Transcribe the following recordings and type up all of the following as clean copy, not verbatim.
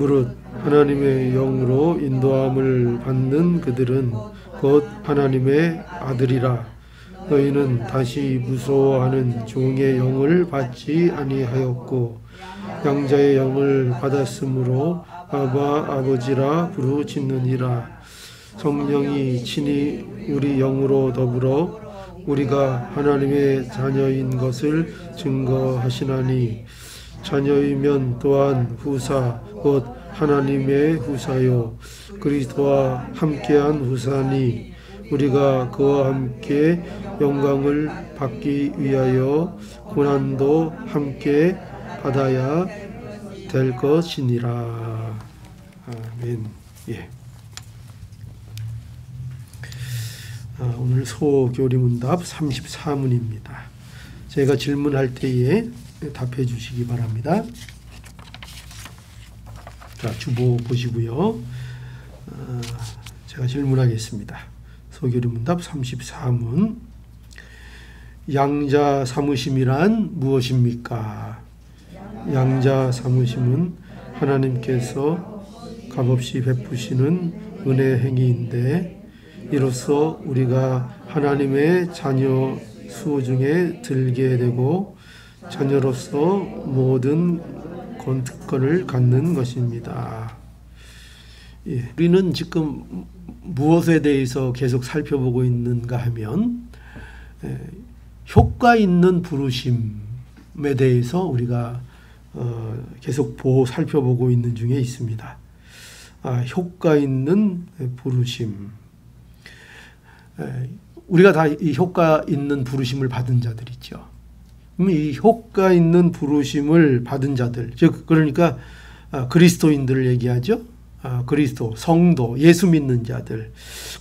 무릇 하나님의 영으로 인도함을 받는 그들은 곧 하나님의 아들이라. 너희는 다시 무서워하는 종의 영을 받지 아니하였고 양자의 영을 받았으므로 아바 아버지라 부르짖느니라. 성령이 친히 우리 영으로 더불어 우리가 하나님의 자녀인 것을 증거하시나니 자녀이면 또한 후사 곧 하나님의 후사요 그리스도와 함께한 후사니 우리가 그와 함께 영광을 받기 위하여 고난도 함께 받아야 될 것이니라. 아멘. 예. 오늘 소교리문답 34문입니다. 제가 질문할 때에 답해 주시기 바랍니다. 자, 주보 보시고요. 제가 질문하겠습니다. 소교리문답 34문. 양자 사무심이란 무엇입니까? 양자 사무심은 하나님께서 값없이 베푸시는 은혜 행위인데 이로써 우리가 하나님의 자녀 수호 중에 들게 되고 자녀로서 모든 권특권을 갖는 것입니다. 예, 우리는 지금 무엇에 대해서 계속 살펴보고 있는가 하면 효과 있는 부르심에 대해서 우리가 계속 살펴보고 있는 중에 있습니다. 효과 있는 부르심. 우리가 다 이 효과 있는 부르심을 받은 자들이죠. 이 효과 있는 부르심을 받은 자들, 즉 그러니까 그리스도인들을 얘기하죠. 그리스도, 성도, 예수 믿는 자들.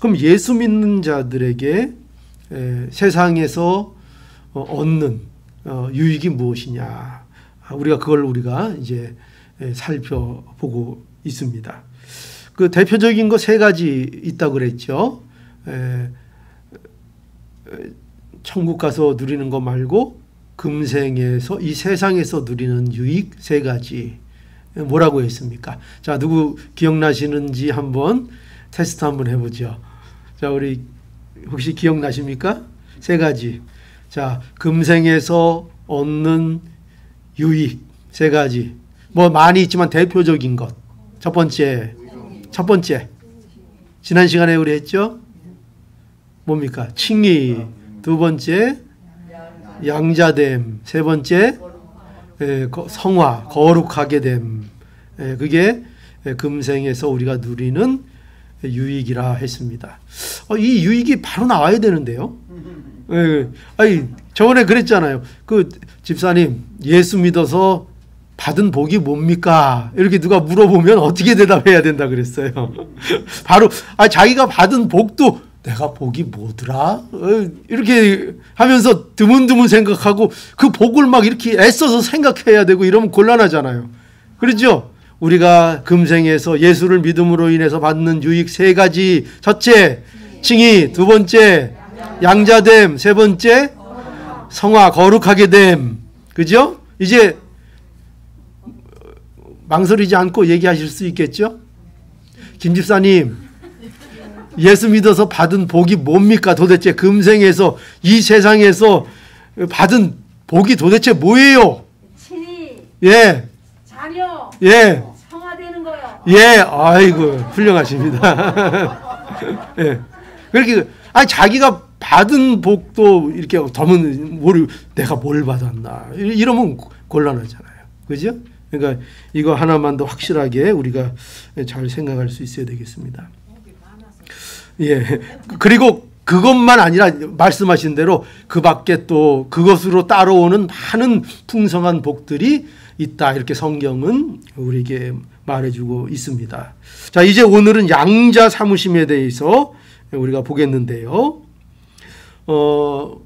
그럼 예수 믿는 자들에게 세상에서 얻는 유익이 무엇이냐? 우리가 이제 살펴보고 있습니다. 그 대표적인 거 세 가지 있다고 그랬죠. 천국 가서 누리는 거 말고 금생에서 이 세상에서 누리는 유익 세 가지. 뭐라고 했습니까? 자, 누구 기억나시는지 한번 테스트 한번 해보죠. 자, 우리 혹시 기억나십니까? 세 가지. 자, 금생에서 얻는 유익 세 가지. 뭐 많이 있지만 대표적인 것. 첫 번째. 지난 시간에 우리 했죠? 뭡니까? 칭의. 두 번째, 양자됨. 세 번째, 성화, 거룩하게 됨. 그게 금생에서 우리가 누리는 유익이라 했습니다. 이 유익이 바로 나와야 되는데요. 아니, 저번에 그랬잖아요. 그 집사님, 예수 믿어서 받은 복이 뭡니까? 이렇게 누가 물어보면 어떻게 대답해야 된다 그랬어요. 바로 자기가 받은 복도 내가 복이 뭐더라? 이렇게 하면서 드문드문 생각하고 그 복을 막 이렇게 애써서 생각해야 되고 이러면 곤란하잖아요. 그렇죠? 우리가 금생에서 예수를 믿음으로 인해서 받는 유익 세 가지. 첫째, 칭의. 두 번째, 양자됨. 세 번째, 성화, 거룩하게 됨. 그죠? 이제 망설이지 않고 얘기하실 수 있겠죠? 김 집사님, 예수 믿어서 받은 복이 뭡니까? 도대체 금생에서 이 세상에서 받은 복이 도대체 뭐예요? 친히. 예. 자녀. 예. 성화되는 거요. 예. 아이고 훌륭하십니다. 예. 그렇게 자기가 받은 복도 이렇게 더면 내가 뭘 받았나 이러면 곤란하잖아요. 그죠? 그러니까 이거 하나만 더 확실하게 우리가 잘 생각할 수 있어야 되겠습니다. 예. 그리고 그것만 아니라 말씀하신 대로 그 밖에 또 그것으로 따라오는 많은 풍성한 복들이 있다. 이렇게 성경은 우리에게 말해주고 있습니다. 자, 이제 오늘은 양자 사무심에 대해서 우리가 보겠는데요.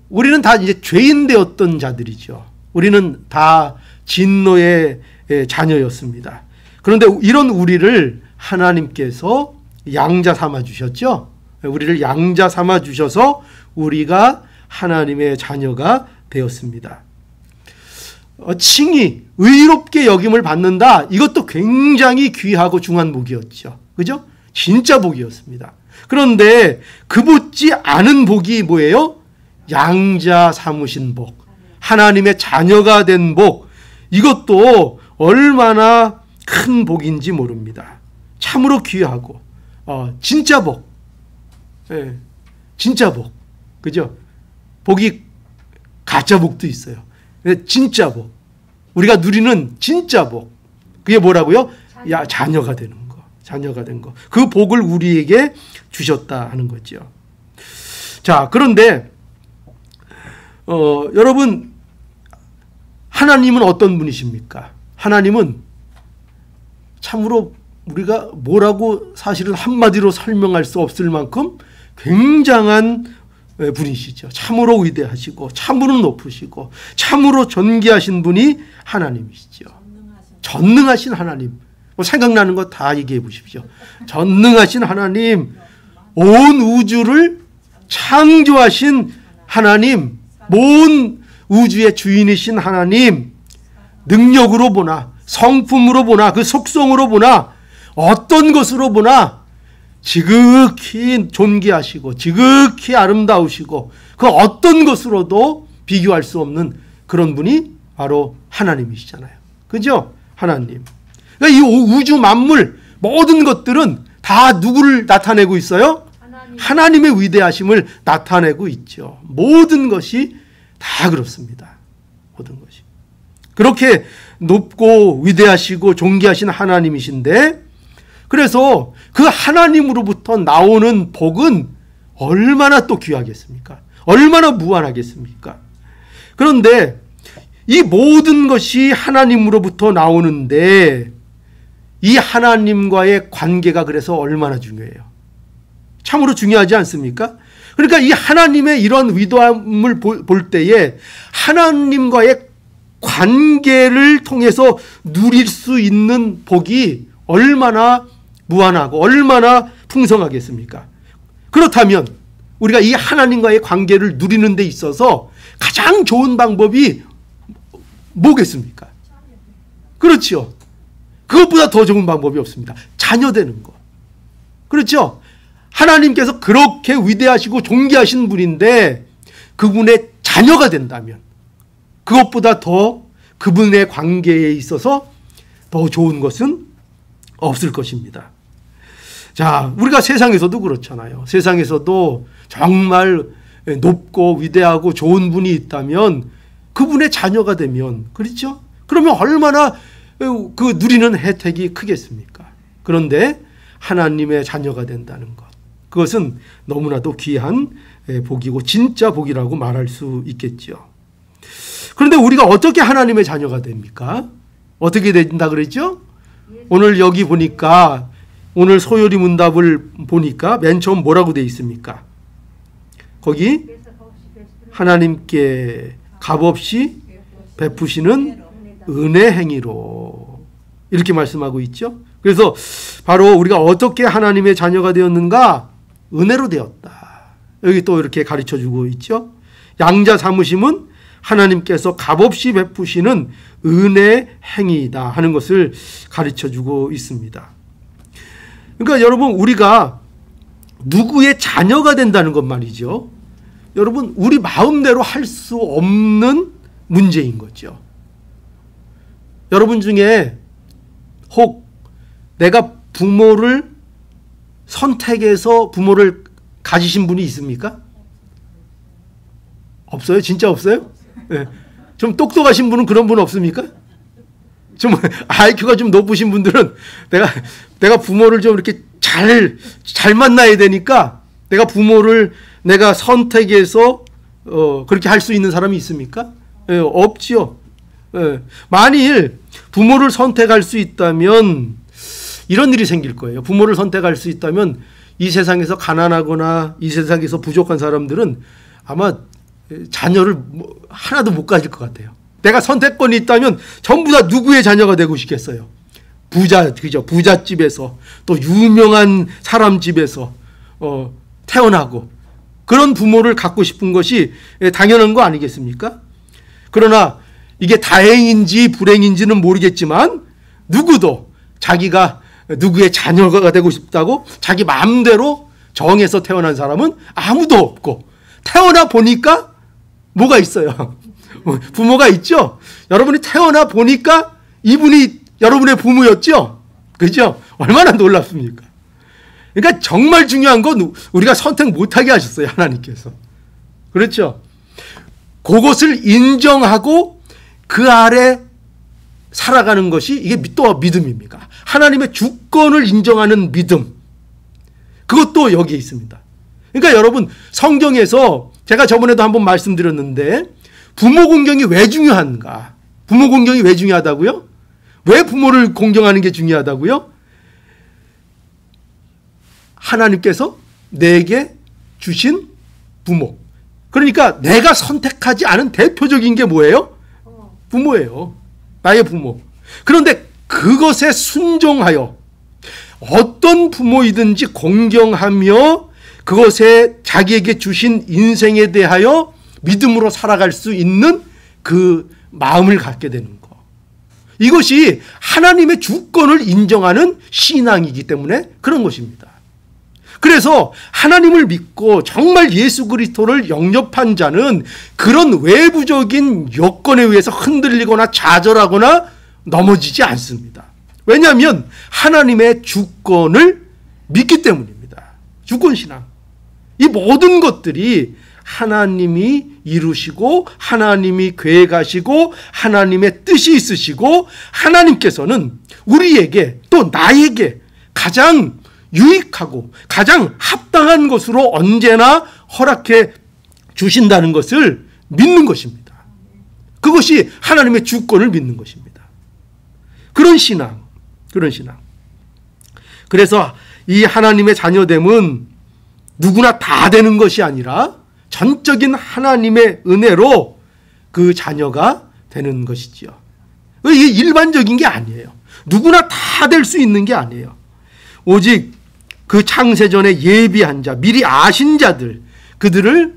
우리는 다 이제 죄인 되었던 자들이죠. 우리는 다 진노의 자녀였습니다. 그런데 이런 우리를 하나님께서 양자 삼아 주셨죠. 우리를 양자 삼아 주셔서 우리가 하나님의 자녀가 되었습니다. 칭의, 의롭게 여김을 받는다. 이것도 굉장히 귀하고 중한 복이었죠. 그죠? 진짜 복이었습니다. 그런데 그붙지 않은 복이 뭐예요? 양자 삼으신 복, 하나님의 자녀가 된 복, 이것도 얼마나 큰 복인지 모릅니다. 참으로 귀하고 진짜 복, 진짜 복, 그죠? 복이 가짜 복도 있어요. 진짜 복, 우리가 누리는 진짜 복, 그게 뭐라고요? 자녀가 되는 거, 자녀가 된 거, 그 복을 우리에게 주셨다 하는 거죠. 자, 그런데 여러분, 하나님은 어떤 분이십니까? 하나님은 참으로 우리가 뭐라고 사실은 한마디로 설명할 수 없을 만큼 굉장한 분이시죠. 참으로 위대하시고 참으로 높으시고 참으로 존귀하신 분이 하나님이시죠. 전능하신 하나님. 생각나는 거 다 얘기해 보십시오. 전능하신 하나님, 온 우주를 창조하신 하나님, 온 우주의 주인이신 하나님, 능력으로 보나 성품으로 보나 그 속성으로 보나 어떤 것으로 보나 지극히 존귀하시고 지극히 아름다우시고 그 어떤 것으로도 비교할 수 없는 그런 분이 바로 하나님이시잖아요. 그죠? 하나님. 그러니까 이 우주 만물 모든 것들은 다 누구를 나타내고 있어요? 하나님의 위대하심을 나타내고 있죠. 모든 것이 다 그렇습니다. 모든 것이. 그렇게 높고 위대하시고 존귀하신 하나님이신데, 그래서 그 하나님으로부터 나오는 복은 얼마나 또 귀하겠습니까? 얼마나 무한하겠습니까? 그런데 이 모든 것이 하나님으로부터 나오는데 이 하나님과의 관계가 그래서 얼마나 중요해요. 참으로 중요하지 않습니까? 그러니까 이 하나님의 이런 위대함을 볼 때에 하나님과의 관계를 통해서 누릴 수 있는 복이 얼마나 무한하고 얼마나 풍성하겠습니까? 그렇다면 우리가 이 하나님과의 관계를 누리는 데 있어서 가장 좋은 방법이 뭐겠습니까? 그렇죠. 그것보다 더 좋은 방법이 없습니다. 자녀 되는 거. 그렇죠. 하나님께서 그렇게 위대하시고 존귀하신 분인데 그분의 자녀가 된다면 그것보다 더 그분의 관계에 있어서 더 좋은 것은 없을 것입니다. 자, 우리가 세상에서도 그렇잖아요. 세상에서도 정말 높고 위대하고 좋은 분이 있다면 그분의 자녀가 되면, 그렇죠? 그러면 얼마나 그 누리는 혜택이 크겠습니까? 그런데 하나님의 자녀가 된다는 것, 그것은 너무나도 귀한 복이고 진짜 복이라고 말할 수 있겠죠. 그런데 우리가 어떻게 하나님의 자녀가 됩니까? 어떻게 된다 그랬죠? 오늘 여기 보니까, 오늘 소요리 문답을 보니까 맨 처음 뭐라고 되어 있습니까? 거기 하나님께 값없이 베푸시는 은혜 행위로 이렇게 말씀하고 있죠. 그래서 바로 우리가 어떻게 하나님의 자녀가 되었는가? 은혜로 되었다. 여기 또 이렇게 가르쳐주고 있죠. 양자 삼으심은 하나님께서 값없이 베푸시는 은혜 행위이다 하는 것을 가르쳐주고 있습니다. 그러니까 여러분, 우리가 누구의 자녀가 된다는 것 말이죠. 여러분, 우리 마음대로 할 수 없는 문제인 거죠. 여러분 중에 혹 내가 부모를 선택해서 부모를 가지신 분이 있습니까? 없어요? 진짜 없어요? 네. 좀 똑똑하신 분은 그런 분 없습니까? 좀 IQ가 좀 높으신 분들은 내가 부모를 좀 이렇게 잘 만나야 되니까 내가 부모를 내가 선택해서 그렇게 할 수 있는 사람이 있습니까? 없지요. 만일 부모를 선택할 수 있다면 이런 일이 생길 거예요. 부모를 선택할 수 있다면 이 세상에서 가난하거나 이 세상에서 부족한 사람들은 아마 자녀를 하나도 못 가질 것 같아요. 내가 선택권이 있다면 전부 다 누구의 자녀가 되고 싶겠어요? 그죠? 부잣집에서 또 유명한 사람 집에서 태어나고 그런 부모를 갖고 싶은 것이 당연한 거 아니겠습니까? 그러나 이게 다행인지 불행인지는 모르겠지만 누구도 자기가 누구의 자녀가 되고 싶다고 자기 마음대로 정해서 태어난 사람은 아무도 없고, 태어나 보니까 뭐가 있어요? 부모가 있죠? 여러분이 태어나 보니까 이분이 여러분의 부모였죠? 그죠? 얼마나 놀랍습니까? 그러니까 정말 중요한 건 우리가 선택 못하게 하셨어요, 하나님께서. 그렇죠? 그것을 인정하고 그 아래 살아가는 것이 이게 또 믿음입니다. 하나님의 주권을 인정하는 믿음. 그것도 여기에 있습니다. 그러니까 여러분, 성경에서 제가 저번에도 한번 말씀드렸는데 부모 공경이 왜 중요한가? 부모 공경이 왜 중요하다고요? 왜 부모를 공경하는 게 중요하다고요? 하나님께서 내게 주신 부모. 그러니까 내가 선택하지 않은 대표적인 게 뭐예요? 부모예요. 나의 부모. 그런데 그것에 순종하여 어떤 부모이든지 공경하며 그것에 자기에게 주신 인생에 대하여 믿음으로 살아갈 수 있는 그 마음을 갖게 되는 거. 이것이 하나님의 주권을 인정하는 신앙이기 때문에 그런 것입니다. 그래서 하나님을 믿고 정말 예수 그리스도를 영접한 자는 그런 외부적인 여건에 의해서 흔들리거나 좌절하거나 넘어지지 않습니다. 왜냐하면 하나님의 주권을 믿기 때문입니다. 주권신앙. 이 모든 것들이 하나님이 이루시고 하나님이 계획하시고 하나님의 뜻이 있으시고 하나님께서는 우리에게 또 나에게 가장 유익하고 가장 합당한 것으로 언제나 허락해 주신다는 것을 믿는 것입니다. 그것이 하나님의 주권을 믿는 것입니다. 그런 신앙. 그래서 이 하나님의 자녀됨은 누구나 다 되는 것이 아니라 전적인 하나님의 은혜로 그 자녀가 되는 것이지요. 이게 일반적인 게 아니에요. 누구나 다 될 수 있는 게 아니에요. 오직 그 창세전에 예비한 자, 미리 아신 자들, 그들을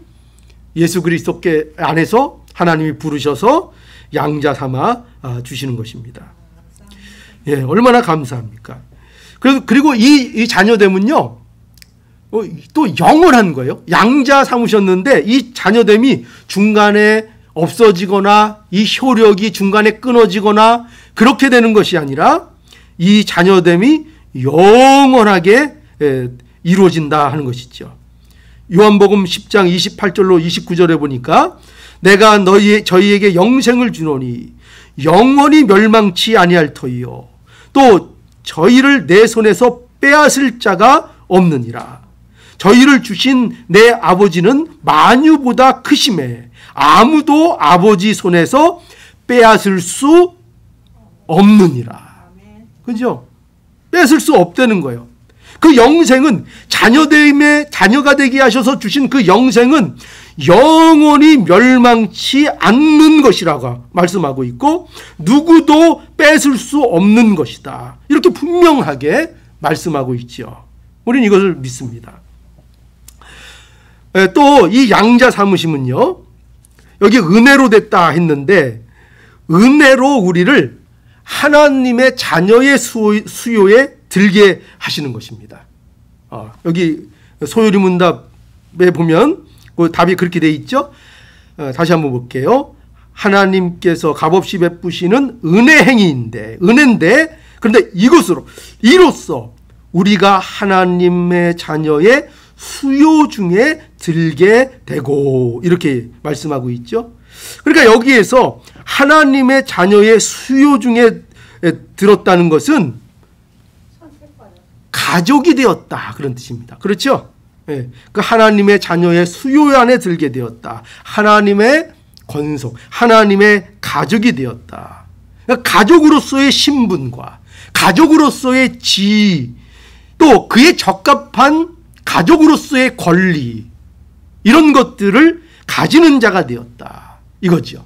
예수 그리스도 안에서 하나님이 부르셔서 양자 삼아 주시는 것입니다. 예, 얼마나 감사합니까? 그리고 이 자녀됨은요, 또 영원한 거예요. 양자 삼으셨는데 이 자녀됨이 중간에 없어지거나 이 효력이 중간에 끊어지거나 그렇게 되는 것이 아니라 이 자녀됨이 영원하게 이루어진다 하는 것이죠. 요한복음 10장 28절로 29절에 보니까 내가 저희에게 영생을 주노니 영원히 멸망치 아니할 터이요 또 저희를 내 손에서 빼앗을 자가 없느니라. 저희를 주신 내 아버지는 만유보다 크심에 아무도 아버지 손에서 빼앗을 수 없느니라. 그죠? 뺏을 수 없다는 거예요. 그 영생은 자녀가 되게 하셔서 주신 그 영생은 영원히 멸망치 않는 것이라고 말씀하고 있고 누구도 뺏을 수 없는 것이다. 이렇게 분명하게 말씀하고 있죠. 우리는 이것을 믿습니다. 또 이 양자 삼으심은요, 여기 은혜로 됐다 했는데 은혜로 우리를 하나님의 자녀의 수요에 들게 하시는 것입니다. 여기 소요리 문답에 보면 그 답이 그렇게 되어 있죠. 다시 한번 볼게요. 하나님께서 값없이 베푸시는 은혜 행위인데, 은혜인데, 그런데 이로써 우리가 하나님의 자녀의 수요 중에 들게 되고, 이렇게 말씀하고 있죠. 그러니까 여기에서 하나님의 자녀의 수요 중에 들었다는 것은 가족이 되었다, 그런 뜻입니다. 그렇죠? 네. 그 하나님의 자녀의 수요 안에 들게 되었다. 하나님의 권속, 하나님의 가족이 되었다. 그러니까 가족으로서의 신분과 가족으로서의 지위, 또 그에 적합한 가족으로서의 권리, 이런 것들을 가지는 자가 되었다, 이거죠.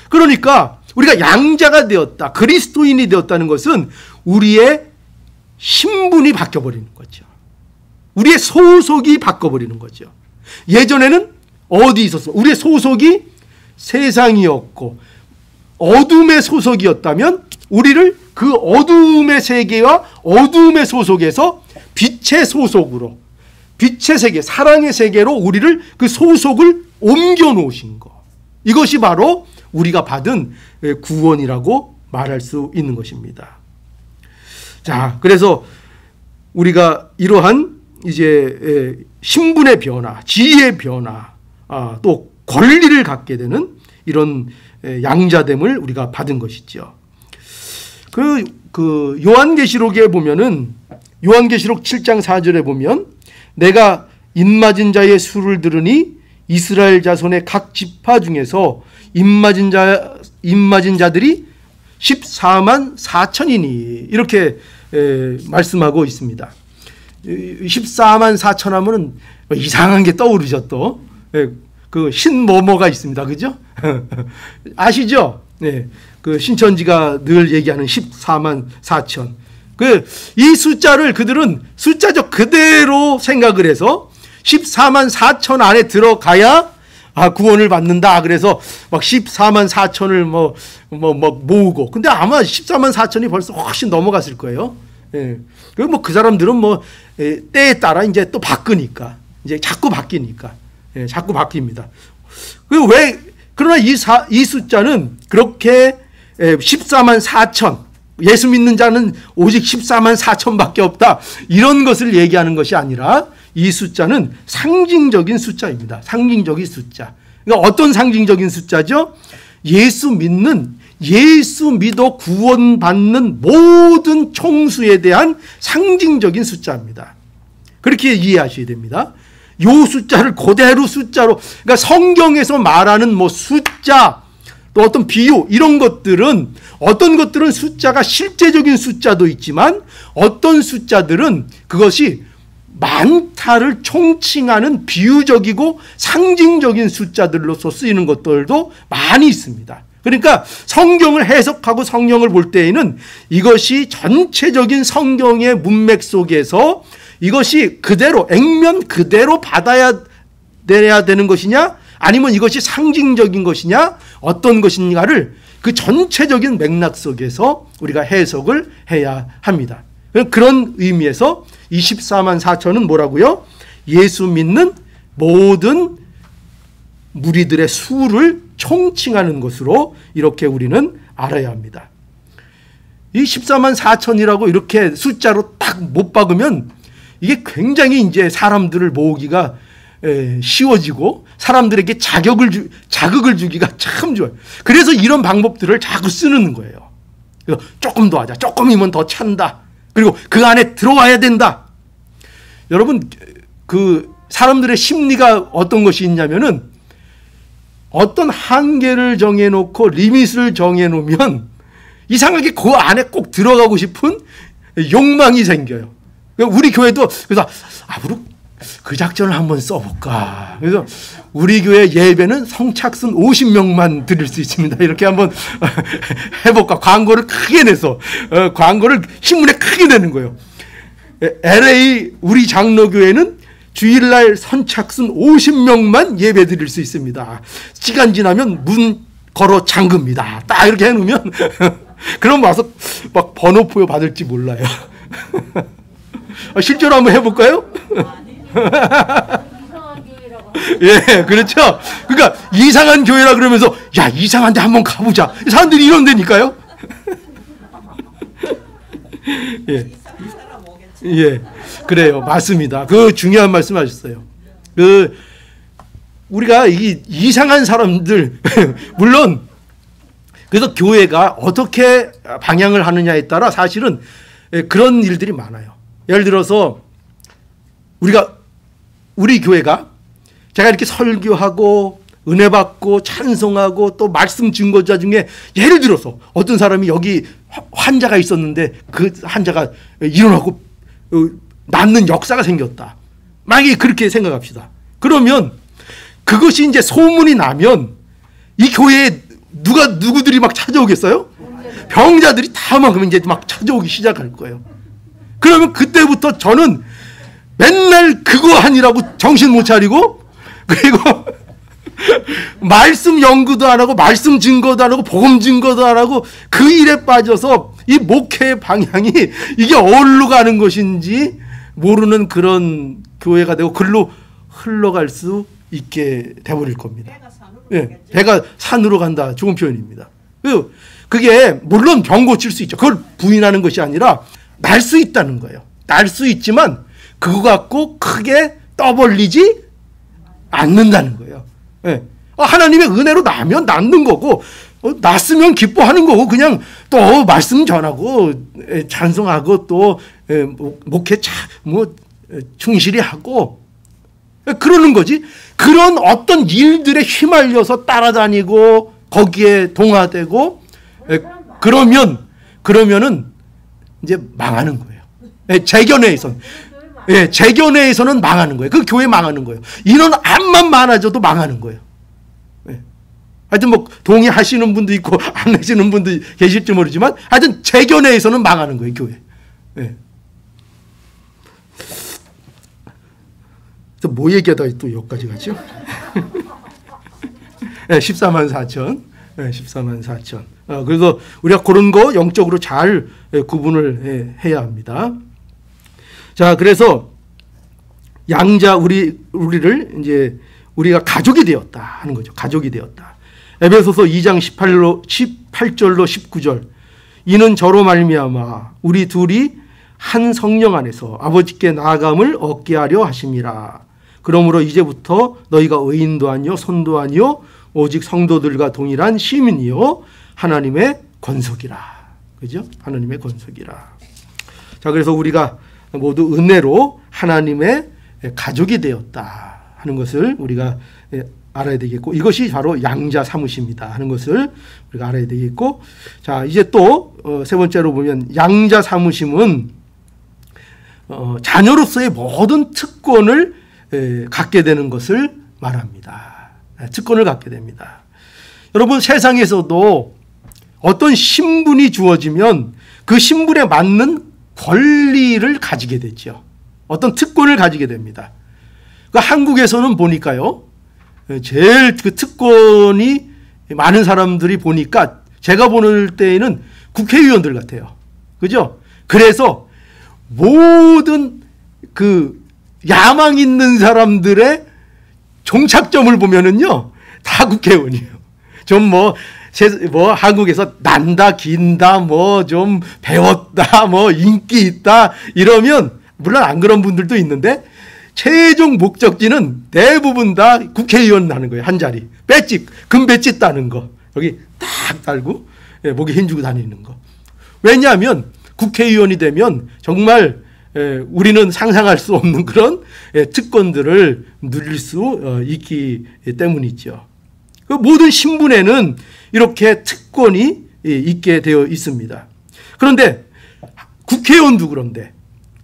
그러니까 우리가 양자가 되었다, 그리스도인이 되었다는 것은 우리의 신분이 바뀌어버리는 거죠. 우리의 소속이 바뀌어버리는 거죠. 예전에는 어디 있었어? 우리의 소속이 세상이었고 어둠의 소속이었다면 우리를 그 어둠의 세계와 어둠의 소속에서 빛의 소속으로, 빛의 세계, 사랑의 세계로 우리를 그 소속을 옮겨 놓으신 것. 이것이 바로 우리가 받은 구원이라고 말할 수 있는 것입니다. 자, 그래서 우리가 이러한 이제 신분의 변화, 지위의 변화, 또 권리를 갖게 되는 이런 양자됨을 우리가 받은 것이죠. 그 요한계시록에 보면은, 요한계시록 7장 4절에 보면, 내가 입맞은 자의 수를 들으니 이스라엘 자손의 각 지파 중에서 입맞은 자들이 14만 4천이니 이렇게 말씀하고 있습니다. 14만 4천 하면은 이상한 게 떠오르죠. 또 그 신모모가 있습니다. 그죠? 아시죠? 네. 그 신천지가 늘 얘기하는 14만 4천. 이 숫자를 그들은 숫자적 그대로 생각을 해서 14만 4천 안에 들어가야 구원을 받는다. 그래서 막 14만 4천을 모으고. 근데 아마 14만 4천이 벌써 훨씬 넘어갔을 거예요. 예. 그리고 그 사람들은 때에 따라 이제 또 바꾸니까. 이제 자꾸 바뀌니까. 예, 자꾸 바뀝니다. 그러나 이 숫자는 그렇게 14만 4천, 예수 믿는 자는 오직 14만 4천밖에 없다. 이런 것을 얘기하는 것이 아니라 이 숫자는 상징적인 숫자입니다. 상징적인 숫자. 그러니까 어떤 상징적인 숫자죠? 예수 믿어 구원받는 모든 총수에 대한 상징적인 숫자입니다. 그렇게 이해하셔야 됩니다. 요 숫자를 그대로 숫자로, 그러니까 성경에서 말하는 숫자, 또 어떤 비유, 이런 것들은, 어떤 것들은 숫자가 실제적인 숫자도 있지만 어떤 숫자들은 그것이 많다를 총칭하는 비유적이고 상징적인 숫자들로서 쓰이는 것들도 많이 있습니다. 그러니까 성경을 해석하고 성경을 볼 때에는 이것이 전체적인 성경의 문맥 속에서 이것이 그대로 액면 그대로 받아야 되는 것이냐, 아니면 이것이 상징적인 것이냐, 어떤 것인가를 그 전체적인 맥락 속에서 우리가 해석을 해야 합니다. 그런 의미에서 24만 4천은 뭐라고요? 예수 믿는 모든 무리들의 수를 총칭하는 것으로 이렇게 우리는 알아야 합니다. 이 14만 4천이라고 이렇게 숫자로 딱 못 박으면 이게 굉장히 이제 사람들을 모으기가 쉬워지고 사람들에게 자극을 주기가 참 좋아요. 그래서 이런 방법들을 자꾸 쓰는 거예요. 조금 더 하자. 조금이면 더 찬다. 그리고 그 안에 들어와야 된다. 여러분, 그 사람들의 심리가 어떤 것이 있냐면은 어떤 한계를 정해놓고 리밋을 정해놓으면 이상하게 그 안에 꼭 들어가고 싶은 욕망이 생겨요. 우리 교회도 그래서 앞으로 그 작전을 한번 써볼까. 그래서 우리 교회 예배는 성착순 50명만 드릴 수 있습니다. 이렇게 한번 해볼까. 광고를 크게 내서 광고를 신문에 크게 내는 거예요. LA 우리 장로교회는 주일날 선착순 50명만 예배 드릴 수 있습니다. 시간 지나면 문 걸어 잠급니다. 딱 이렇게 해놓으면 그럼 와서 막 번호표 받을지 몰라요. 실제로 한번 해볼까요? 예, 그렇죠. 그러니까 이상한 교회라 그러면서 야, 이상한데 한번 가보자. 사람들이 이런다니까요. 예, 예, 그래요, 맞습니다. 그 중요한 말씀하셨어요. 우리가 이 이상한 사람들 물론 그래서 교회가 어떻게 방향을 하느냐에 따라 사실은 그런 일들이 많아요. 예를 들어서 우리 교회가 제가 이렇게 설교하고 은혜 받고 찬송하고 또 말씀 증거자 중에 예를 들어서 어떤 사람이 여기 환자가 있었는데 그 환자가 일어나고 낫는 역사가 생겼다. 만약에 그렇게 생각합시다. 그러면 그것이 이제 소문이 나면 이 교회에 누구들이 막 찾아오겠어요? 병자들이 다 막 이제 막 찾아오기 시작할 거예요. 그러면 그때부터 저는 맨날 그거 하니라고 정신 못 차리고 그리고 말씀 연구도 안 하고 말씀 증거도 안 하고 복음 증거도 안 하고 그 일에 빠져서 이 목회의 방향이 이게 어디로 가는 것인지 모르는 그런 교회가 되고 글로 흘러갈 수 있게 돼버릴 겁니다. 예, 배가 산으로 간다. 좋은 표현입니다. 그게 물론 병 고칠 수 있죠. 그걸 부인하는 것이 아니라 날 수 있다는 거예요. 날 수 있지만 그거 갖고 크게 떠벌리지 않는다는 거예요. 예. 하나님의 은혜로 나면 낫는 거고 낫으면 기뻐하는 거고 그냥 또 말씀 전하고 찬송하고 또 목회 충실히 하고 그러는 거지. 그런 어떤 일들에 휘말려서 따라다니고 거기에 동화되고 그러면은 이제 망하는 거예요. 재견회에서는 망하는 거예요. 그 교회 망하는 거예요. 인원 암만 많아져도 망하는 거예요. 하여튼 뭐 동의하시는 분도 있고 안 하시는 분도 계실지 모르지만 하여튼 재견회에서는 망하는 거예요. 교회. 뭐 얘기하다 또 여기까지 가죠? 14만 4천. 14만 4천. 그래서 우리가 그런 거 영적으로 잘 구분을 해야 합니다. 자, 그래서 양자 우리를 이제 우리가 가족이 되었다 하는 거죠. 가족이 되었다. 에베소서 2장 18절로 19절. 이는 저로 말미암아 우리 둘이 한 성령 안에서 아버지께 나아감을 얻게 하려 하심이라. 그러므로 이제부터 너희가 의인도 아니요 손도 아니요 오직 성도들과 동일한 시민이요 하나님의 권속이라. 그죠? 하나님의 권속이라. 자, 그래서 우리가 모두 은혜로 하나님의 가족이 되었다 하는 것을 우리가 알아야 되겠고, 이것이 바로 양자 삼으십니다 하는 것을 우리가 알아야 되겠고, 자, 이제 또 세 번째로 보면 양자 삼으심은 자녀로서의 모든 특권을 갖게 되는 것을 말합니다. 특권을 갖게 됩니다. 여러분, 세상에서도 어떤 신분이 주어지면 그 신분에 맞는 권리를 가지게 되죠. 어떤 특권을 가지게 됩니다. 한국에서는 보니까요, 제일 그 특권이 많은 사람들이 보니까 제가 보는 때에는 국회의원들 같아요. 그죠? 그래서 모든 그 야망 있는 사람들의 종착점을 보면은요, 다 국회의원이에요. 좀 한국에서 난다, 긴다, 좀 배웠다, 인기 있다, 이러면, 물론 안 그런 분들도 있는데, 최종 목적지는 대부분 다 국회의원 하는 거예요. 한 자리. 배지, 금 배지 따는 거. 여기 딱 달고, 목에 힘주고 다니는 거. 왜냐하면 국회의원이 되면 정말 우리는 상상할 수 없는 그런 특권들을 누릴 수 있기 때문이죠. 그 모든 신분에는 이렇게 특권이 있게 되어 있습니다. 그런데 국회의원도 그런데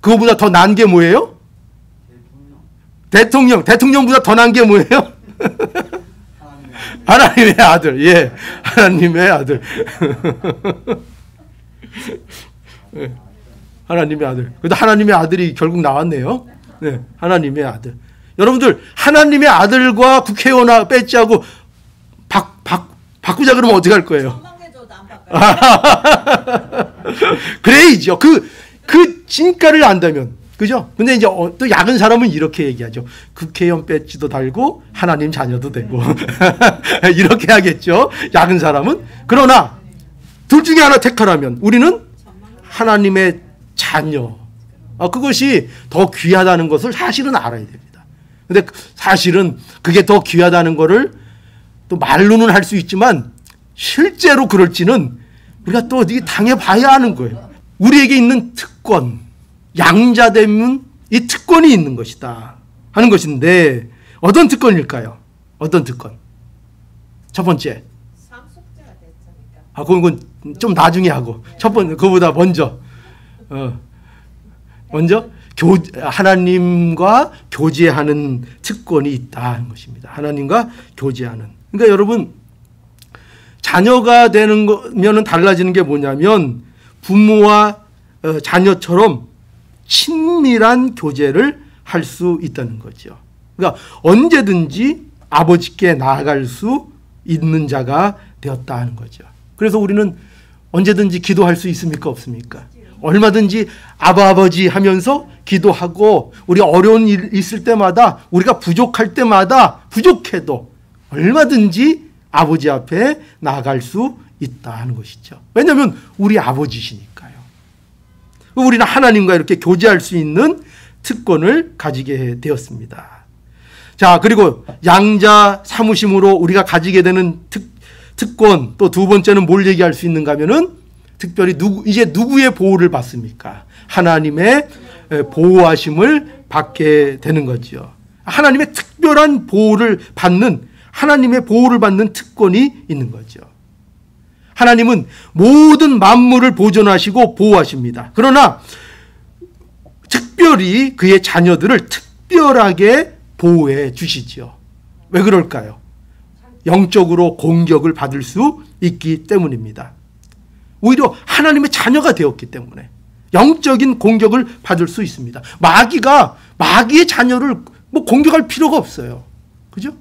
그거보다 더 나은 게 뭐예요? 대통령보다 더 나은 게 뭐예요? 하나님의 아들. 예, 하나님의 아들. 하나님의 아들. 그래도 하나님의 아들이 결국 나왔네요. 네, 하나님의 아들. 여러분들, 하나님의 아들과 국회의원 배지하고 바꾸자 그러면 어떻게 할 거예요? 그래야죠. 그 진가를 안다면. 그죠? 근데 이제 또 약은 사람은 이렇게 얘기하죠. 국회의원 배지도 달고 하나님 자녀도 되고. 이렇게 하겠죠. 약은 사람은. 그러나 둘 중에 하나 택하라면 우리는 하나님의 자녀. 그것이 더 귀하다는 것을 사실은 알아야 됩니다. 근데 사실은 그게 더 귀하다는 것을 또 말로는 할 수 있지만 실제로 그럴지는 우리가 또 어디 당해봐야 하는 거예요. 우리에게 있는 특권, 양자되면 이 특권이 있는 것이다 하는 것인데 어떤 특권일까요? 어떤 특권? 첫 번째. 상속자가 됐으니까. 그건 좀 나중에 하고 첫 번째 그거보다 먼저 하나님과 교제하는 특권이 있다 하는 것입니다. 하나님과 교제하는. 그러니까 여러분, 자녀가 되는 거면은 달라지는 게 뭐냐면 부모와 자녀처럼 친밀한 교제를 할 수 있다는 거죠. 그러니까 언제든지 아버지께 나아갈 수 있는 자가 되었다 하는 거죠. 그래서 우리는 언제든지 기도할 수 있습니까? 없습니까? 얼마든지 아버지 하면서 기도하고 우리 어려운 일 있을 때마다 우리가 부족할 때마다 부족해도 얼마든지 아버지 앞에 나아갈 수 있다 하는 것이죠. 왜냐하면 우리 아버지시니까요. 우리는 하나님과 이렇게 교제할 수 있는 특권을 가지게 되었습니다. 자, 그리고 양자 사무심으로 우리가 가지게 되는 특권, 또 두 번째는 뭘 얘기할 수 있는가 하면은 특별히 이제 누구의 보호를 받습니까? 하나님의 보호하심을 받게 되는 거죠. 하나님의 특별한 보호를 받는, 하나님의 보호를 받는 특권이 있는 거죠. 하나님은 모든 만물을 보존하시고 보호하십니다. 그러나 특별히 그의 자녀들을 특별하게 보호해 주시죠. 왜 그럴까요? 영적으로 공격을 받을 수 있기 때문입니다. 오히려 하나님의 자녀가 되었기 때문에 영적인 공격을 받을 수 있습니다. 마귀의 자녀를 공격할 필요가 없어요. 그죠?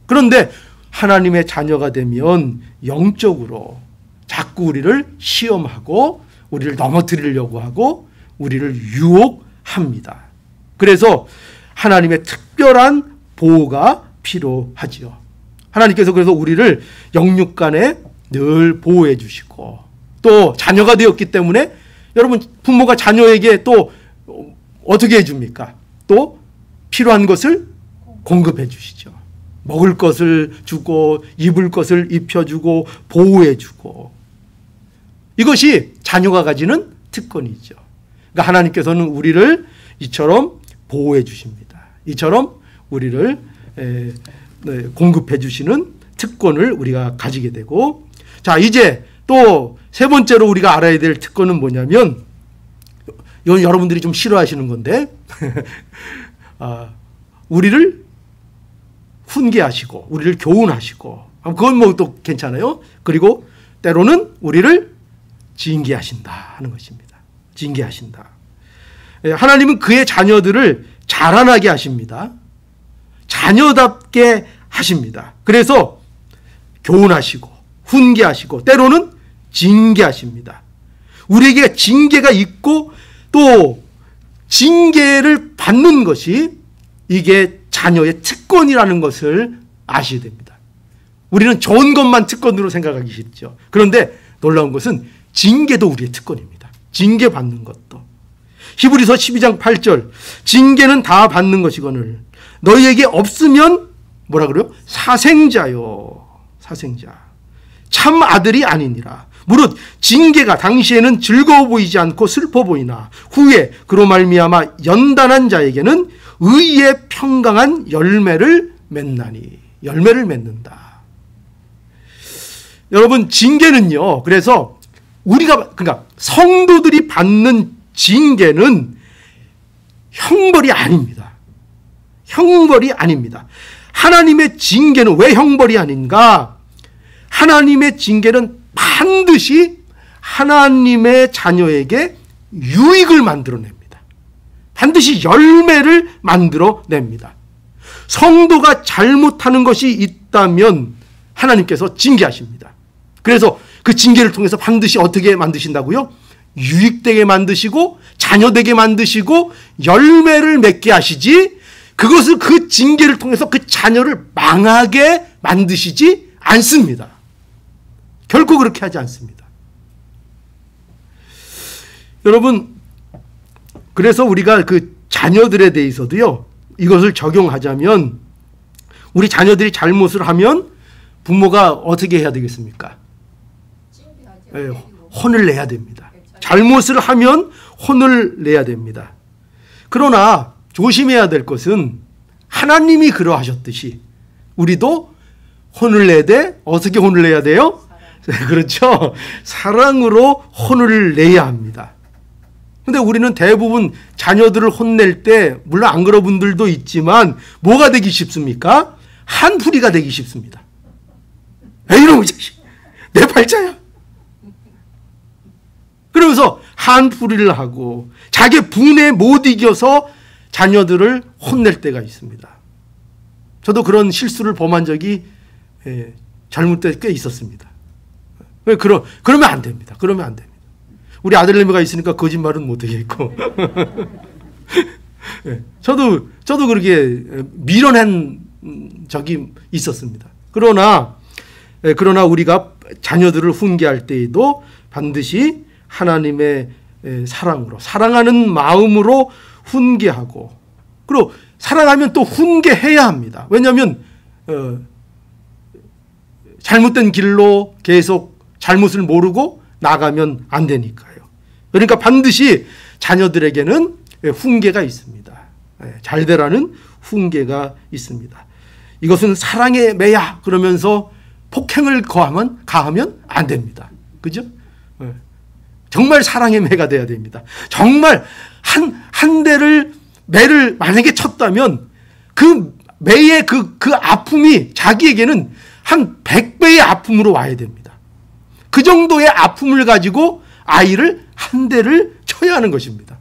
그런데 하나님의 자녀가 되면 영적으로 자꾸 우리를 시험하고 우리를 넘어뜨리려고 하고 우리를 유혹합니다. 그래서 하나님의 특별한 보호가 필요하지요. 하나님께서 그래서 우리를 영육간에 늘 보호해 주시고 또 자녀가 되었기 때문에 여러분 부모가 자녀에게 또 어떻게 해줍니까? 또 필요한 것을 공급해 주시죠. 먹을 것을 주고 입을 것을 입혀주고 보호해주고 이것이 자녀가 가지는 특권이죠. 그러니까 하나님께서는 우리를 이처럼 보호해 주십니다. 이처럼 우리를 공급해 주시는 특권을 우리가 가지게 되고 자 이제 또 세 번째로 우리가 알아야 될 특권은 뭐냐면 이건 여러분들이 좀 싫어하시는 건데 우리를 훈계하시고 우리를 교훈하시고 그건 뭐 또 괜찮아요. 그리고 때로는 우리를 징계하신다 하는 것입니다. 징계하신다. 하나님은 그의 자녀들을 자라나게 하십니다. 자녀답게 하십니다. 그래서 교훈하시고 훈계하시고 때로는 징계하십니다. 우리에게 징계가 있고 또 징계를 받는 것이 이게 자녀의 특권이라는 것을 아셔야 됩니다. 우리는 좋은 것만 특권으로 생각하기 쉽죠. 그런데 놀라운 것은 징계도 우리의 특권입니다. 징계받는 것도. 히브리서 12장 8절 징계는 다 받는 것이거늘 너희에게 없으면 뭐라 그래요? 사생자요. 사생자. 참 아들이 아니니라. 무릇 징계가 당시에는 즐거워 보이지 않고 슬퍼 보이나 후에 그로 말미암아 연단한 자에게는 의의 평강한 열매를 맺나니. 열매를 맺는다. 여러분 징계는요. 그래서 그러니까 성도들이 받는 징계는 형벌이 아닙니다. 형벌이 아닙니다. 하나님의 징계는 왜 형벌이 아닌가? 하나님의 징계는 반드시 하나님의 자녀에게 유익을 만들어냅니다. 반드시 열매를 만들어냅니다. 성도가 잘못하는 것이 있다면 하나님께서 징계하십니다. 그래서 그 징계를 통해서 반드시 어떻게 만드신다고요? 유익되게 만드시고 자녀되게 만드시고 열매를 맺게 하시지 그것을 그 징계를 통해서 그 자녀를 망하게 만드시지 않습니다. 결코 그렇게 하지 않습니다. 여러분 그래서 우리가 그 자녀들에 대해서도요 이것을 적용하자면 우리 자녀들이 잘못을 하면 부모가 어떻게 해야 되겠습니까? 혼을 내야 됩니다. 잘못을 하면 혼을 내야 됩니다. 그러나 조심해야 될 것은 하나님이 그러하셨듯이 우리도 혼을 내되 어떻게 혼을 내야 돼요? 그렇죠. 사랑으로 혼을 내야 합니다. 근데 우리는 대부분 자녀들을 혼낼 때 물론 안 그런 분들도 있지만 뭐가 되기 쉽습니까? 한풀이가 되기 쉽습니다. 에이 이놈의 자식 내 팔자야. 그러면서 한풀이를 하고 자기 분에 못 이겨서 자녀들을 혼낼 때가 있습니다. 저도 그런 실수를 범한 적이 젊을 때 꽤 있었습니다. 그러면 안 됩니다. 그러면 안 됩니다. 우리 아들내미가 있으니까 거짓말은 못 하겠고. 저도 그렇게 밀어낸 적이 있었습니다. 그러나 우리가 자녀들을 훈계할 때에도 반드시 하나님의 사랑으로, 사랑하는 마음으로 훈계하고, 그리고 사랑하면 또 훈계해야 합니다. 왜냐하면 잘못된 길로 계속 잘못을 모르고 나가면 안 되니까요. 그러니까 반드시 자녀들에게는 훈계가 있습니다. 잘 되라는 훈계가 있습니다. 이것은 사랑의 매야 그러면서 폭행을 가하면 안 됩니다. 그죠? 정말 사랑의 매가 돼야 됩니다. 정말 한 대를 매를 만약에 쳤다면 그 매의 그 아픔이 자기에게는 한 100배의 아픔으로 와야 됩니다. 그 정도의 아픔을 가지고 아이를 한 대를 쳐야 하는 것입니다.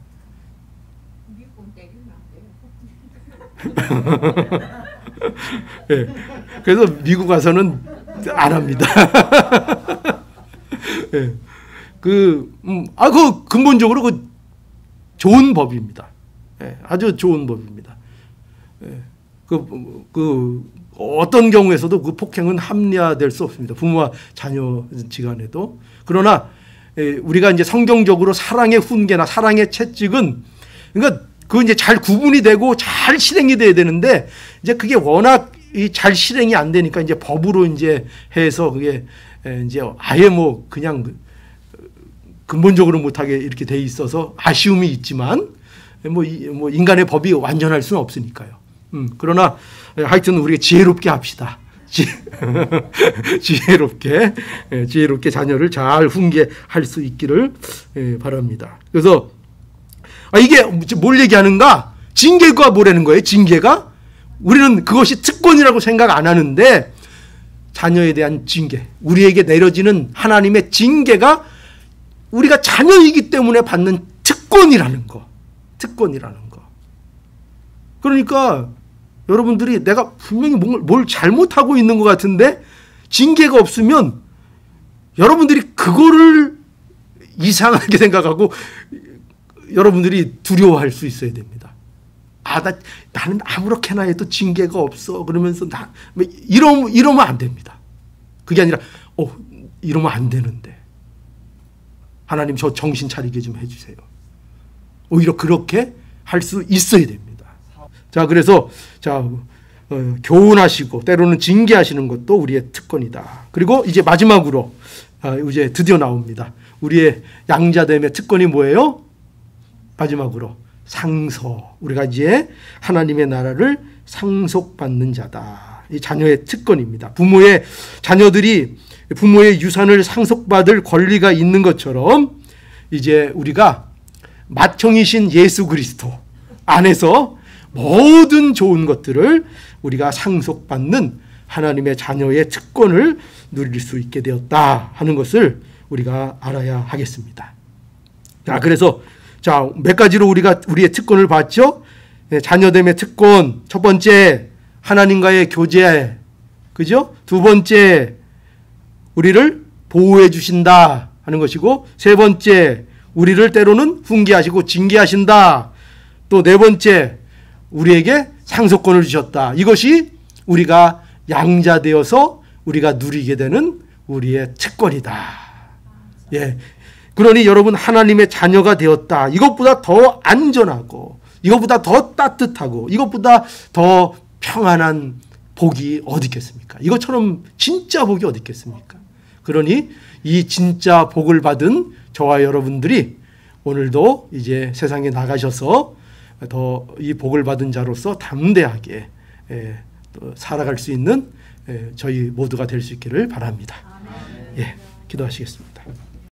네, 그래서 미국 와서는 안 합니다. 네, 그 근본적으로 그 좋은 법입니다. 네, 아주 좋은 법입니다. 네, 어떤 경우에서도 그 폭행은 합리화될 수 없습니다. 부모와 자녀지간에도. 그러나 우리가 이제 성경적으로 사랑의 훈계나 사랑의 채찍은, 그러니까 그 이제 잘 구분이 되고 잘 실행이 돼야 되는데, 이제 그게 워낙 잘 실행이 안 되니까 이제 법으로 이제 해서 그게 이제 아예 뭐 그냥 근본적으로 못하게 이렇게 돼 있어서 아쉬움이 있지만, 뭐 인간의 법이 완전할 수는 없으니까요. 그러나 하여튼 우리가 지혜롭게 합시다. 지혜롭게 자녀를 잘 훈계할 수 있기를 바랍니다. 그래서 이게 뭘 얘기하는가? 징계가 뭐라는 거예요? 징계가? 우리는 그것이 특권이라고 생각 안 하는데, 자녀에 대한 징계, 우리에게 내려지는 하나님의 징계가 우리가 자녀이기 때문에 받는 특권이라는 거. 그러니까 여러분들이 내가 분명히 뭘 잘못하고 있는 것 같은데 징계가 없으면 여러분들이 그거를 이상하게 생각하고 여러분들이 두려워할 수 있어야 됩니다. 나는 아무렇게나 해도 징계가 없어. 그러면서 이러면 안 됩니다. 그게 아니라 이러면 안 되는데 하나님 저 정신 차리게 좀 해주세요. 오히려 그렇게 할 수 있어야 됩니다. 자, 그래서 교훈하시고 때로는 징계하시는 것도 우리의 특권이다. 그리고 이제 마지막으로 이제 드디어 나옵니다. 우리의 양자됨의 특권이 뭐예요? 마지막으로 상속. 우리가 이제 하나님의 나라를 상속받는 자다. 이 자녀의 특권입니다. 자녀들이 부모의 유산을 상속받을 권리가 있는 것처럼 이제 우리가 맏형이신 예수 그리스도 안에서 모든 좋은 것들을 우리가 상속받는 하나님의 자녀의 특권을 누릴 수 있게 되었다 하는 것을 우리가 알아야 하겠습니다. 자, 그래서 몇 가지로 우리가 우리의 특권을 봤죠? 자녀됨의 특권. 첫 번째, 하나님과의 교제. 그죠? 두 번째, 우리를 보호해 주신다 하는 것이고, 세 번째, 우리를 때로는 훈계하시고 징계하신다. 또 네 번째, 우리에게 상속권을 주셨다. 이것이 우리가 양자되어서 우리가 누리게 되는 우리의 특권이다. 예. 그러니 여러분 하나님의 자녀가 되었다. 이것보다 더 안전하고, 이것보다 더 따뜻하고, 이것보다 더 평안한 복이 어디 있겠습니까? 이것처럼 진짜 복이 어디 있겠습니까? 그러니 이 진짜 복을 받은 저와 여러분들이 오늘도 이제 세상에 나가셔서 더 이 복을 받은 자로서 담대하게 살아갈 수 있는 저희 모두가 될 수 있기를 바랍니다. 예, 기도하시겠습니다.